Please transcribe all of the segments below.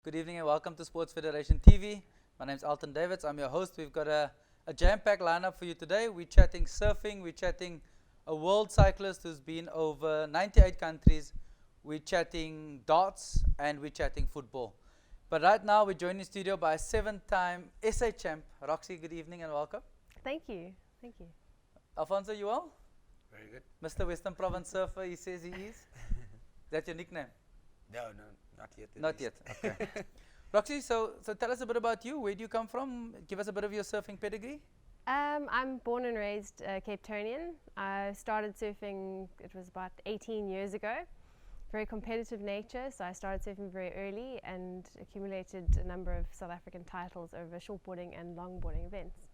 Good evening and welcome to Sports Federation TV. My name is Alton Davids. I'm your host. We've got a jam-packed lineup for you today. We're chatting surfing. We're chatting a world cyclist who's been over 98 countries. We're chatting darts and we're chatting football. But right now we're joined in studio by a 7-time SA champ, Roxy. Good evening and welcome. Thank you. Thank you. Alfonso, you well? Very good. Mr. Western Province Surfer, he says he is. That's your nickname? No, not yet. Not yet. Okay. Roxy, so tell us a bit about you. Where do you come from? Give us a bit of your surfing pedigree. I'm born and raised Cape Townian. I started surfing, it was about 18 years ago. Very competitive nature, so I started surfing very early and accumulated a number of South African titles over shortboarding and longboarding events.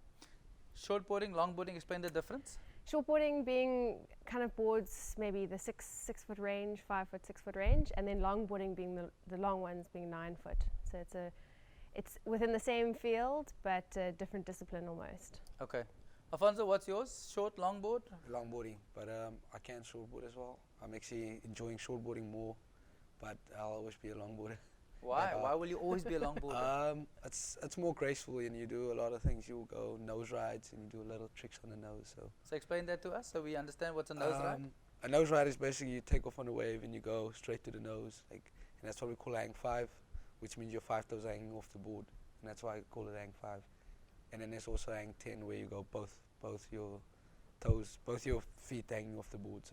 Shortboarding, longboarding, explain the difference. Shortboarding being kind of boards, maybe the 6 foot range, 5 foot, 6 foot range, and then longboarding being the long ones being 9 foot. So it's within the same field, but a different discipline almost. Okay. Alfonso, what's yours? Short, longboard? Longboarding, but I can shortboard as well. I'm actually enjoying shortboarding more, but I'll always be a longboarder. Why? Why will you always be a longboarder? It's more graceful and you do a lot of things. You go nose rides and you do little tricks on the nose. So explain that to us so we understand what's a nose ride. A nose ride is basically you take off on a wave and you go straight to the nose, and that's what we call hang 5, which means your 5 toes hanging off the board, and that's why I call it hang 5. And then there's also hang 10, where you go both your toes, both your feet hanging off the board.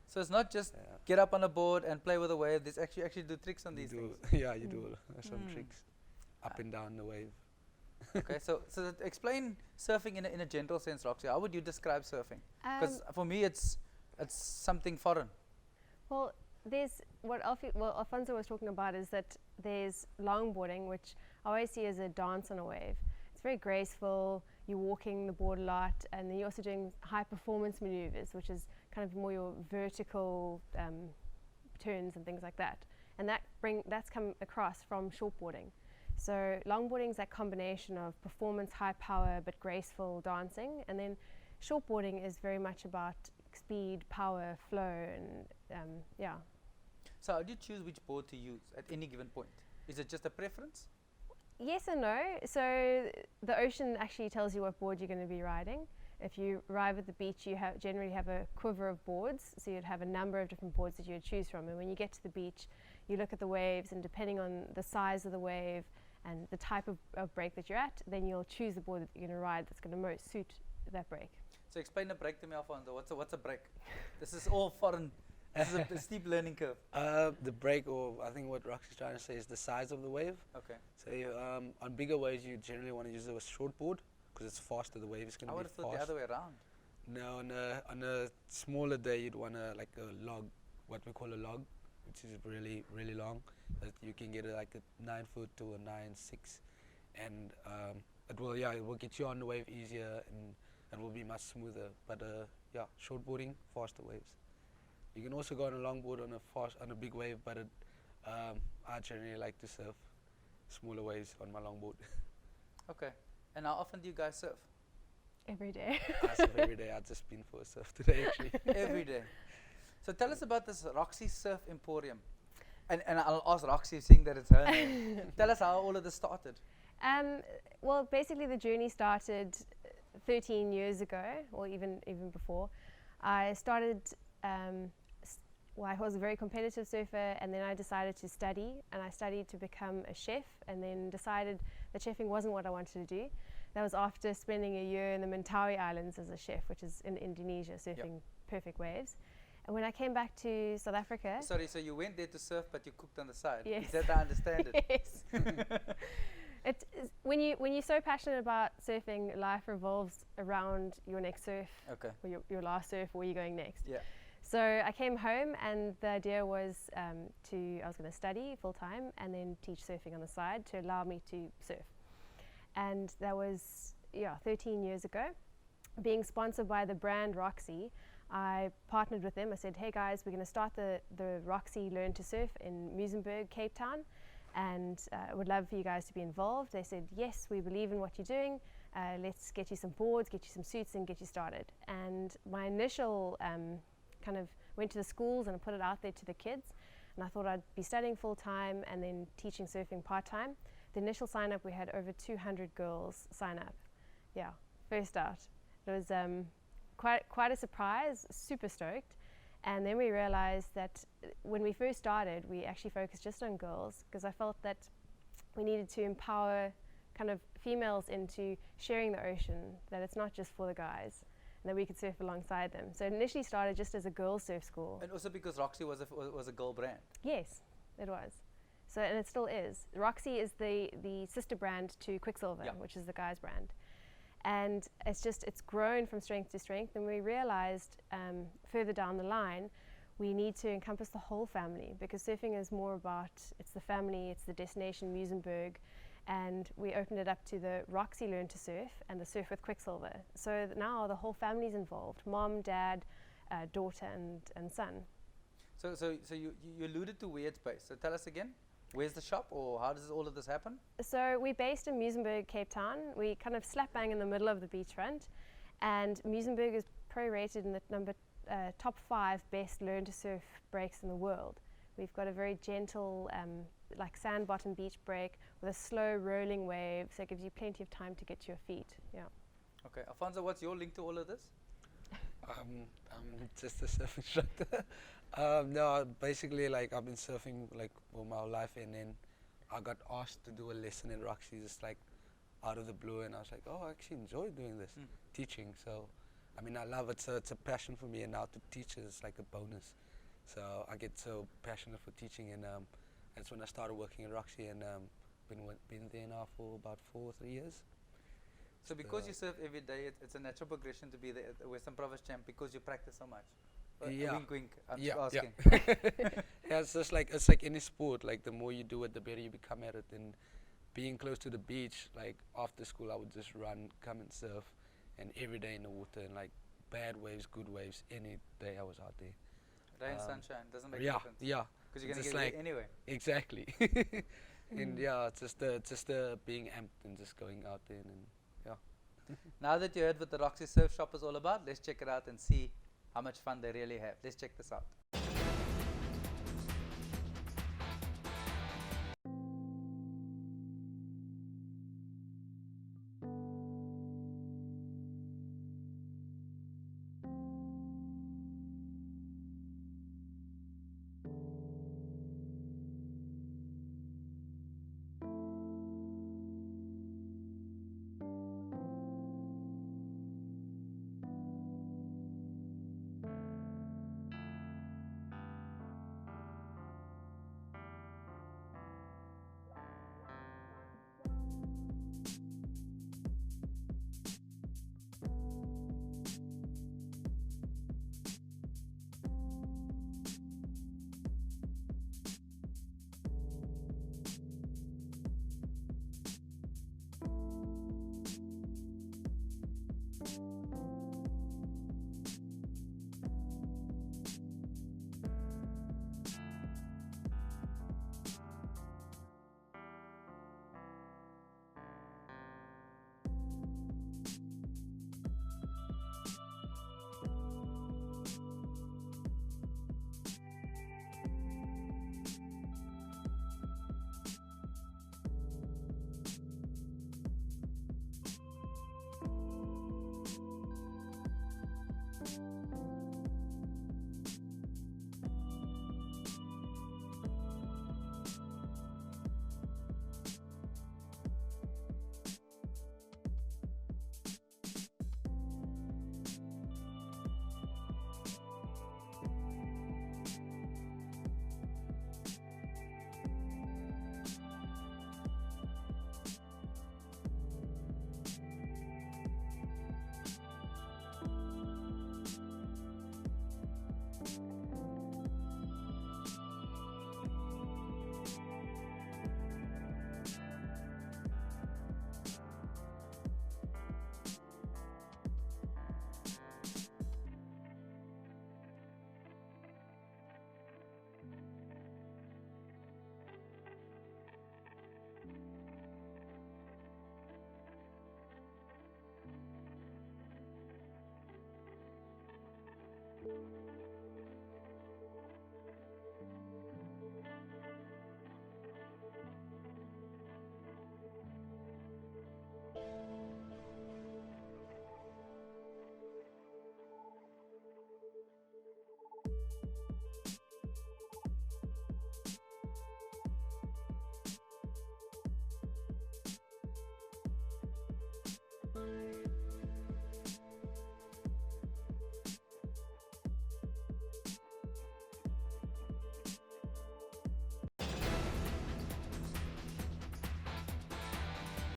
So it's not just get up on a board and play with a wave. There's actually do tricks on these things. Yeah, you do some tricks up and down the wave. Okay, so explain surfing in a general sense, Roxy. How would you describe surfing? Because for me, it's something foreign. Well, there's what Alfonso was talking about is that there's longboarding, which I always see as a dance on a wave. It's very graceful. You're walking the board a lot, and then you're also doing high performance maneuvers, which is kind of more your vertical turns and things like that. And that's come across from shortboarding. So longboarding is that combination of performance, high power, but graceful dancing. And then shortboarding is very much about speed, power, flow, and yeah. So how do you choose which board to use at any given point? Is it just a preference? Yes and no. So the ocean actually tells you what board you're going to be riding. If you arrive at the beach, you generally have a quiver of boards, so you'd have a number of different boards that you would choose from. And when you get to the beach, you look at the waves, and depending on the size of the wave and the type of break that you're at, then you'll choose the board that you're going to ride that's going to most suit that break. So explain a break to me, Alfonso. What's a break? This is all foreign. This is a steep learning curve. The break, or I think what Roxy's trying to say, is the size of the wave. Okay. So on bigger waves, you generally want to use a short board because it's faster. The wave is going to be fast. I would have thought the other way around. No, on a smaller day, you'd want like a log, what we call a log, which is really, really long. That you can get like a 9 foot to a 9.6, and it will get you on the wave easier and it will be much smoother. But shortboarding, faster waves. You can also go on a longboard on a big wave, but I generally like to surf smaller waves on my longboard. Okay. And how often do you guys surf? Every day. I surf every day. I've just been for a surf today, actually. Every day. So tell us about this Roxy Surf Emporium. And I'll ask Roxy, seeing that it's her name. Tell us how all of this started. Well, basically the journey started 13 years ago, or even before. I started. I was a very competitive surfer, and then I decided to study, and I studied to become a chef, and then decided that chefing wasn't what I wanted to do. That was after spending a year in the Mentawai Islands as a chef, which is in Indonesia, surfing perfect waves. And when I came back to South Africa... Sorry, so you went there to surf, but you cooked on the side? Yes. Is that how I understand it? Yes. When you're so passionate about surfing, life revolves around your next surf, or your last surf, where you're going next. Yeah. So I came home, and the idea was I was going to study full time and then teach surfing on the side to allow me to surf. And that was 13 years ago. Being sponsored by the brand Roxy, I partnered with them. I said, hey guys, we're going to start the Roxy Learn to Surf in Muizenberg, Cape Town, and I would love for you guys to be involved. They said, yes, we believe in what you're doing. Let's get you some boards, get you some suits, and get you started. And my initial kind of went to the schools and put it out there to the kids. and I thought I'd be studying full time and then teaching surfing part time. The initial sign up, we had over 200 girls sign up. Yeah, first out. It was quite a surprise, super stoked. And then we realized that when we first started, we actually focused just on girls, because I felt that we needed to empower kind of females into sharing the ocean, that it's not just for the guys, and that we could surf alongside them. So it initially started just as a girls' surf school. And also because Roxy was a girl brand. Yes, it was. So, and it still is. Roxy is the sister brand to Quicksilver, Yeah. which is the guys' brand. And it's grown from strength to strength, and we realized further down the line we need to encompass the whole family, because surfing is more about, it's the family, it's the destination Muizenberg, and we opened it up to the Roxy Learn to Surf and the Surf with Quicksilver. So now the whole family's involved, mom, dad, daughter and son. So you alluded to Weird Space. So tell us again, where's the shop, or how does all of this happen? So we're based in Muizenberg, Cape Town. We kind of slap bang in the middle of the beachfront, and Muizenberg is prorated in the top 5 best learn to surf breaks in the world. We've got a very gentle, like sand bottom beach break with a slow rolling wave, so it gives you plenty of time to get to your feet. Yeah. Okay, Alfonso, what's your link to all of this? I'm just a surf instructor. No, basically, like, I've been surfing like all my life, and then I got asked to do a lesson in Roxy, just like out of the blue, and I was like, oh, I actually enjoy doing this, teaching. So, I mean, I love it. So it's a passion for me, and now to teach is like a bonus. So I get so passionate for teaching, and that's when I started working at Roxy, and been there now for about 3 years. So because you surf every day, it's a natural progression to be the Western Province champ because you practice so much. Yeah. Wink, wink. I'm Yeah, just asking. Yeah, it's just like, it's like any sport. Like, the more you do it, the better you become at it. And being close to the beach, like after school, I would just run, come and surf, and every day in the water, and like bad waves, good waves, any day I was out there. Rain, sunshine, doesn't make a Yeah, difference. yeah, Because you're going to just get like it anyway. exactly. And yeah, it's just being amped and just going out there, and yeah. Now that you heard what the Roxy Surf Shop is all about, let's check it out and see how much fun they really have. Let's check this out.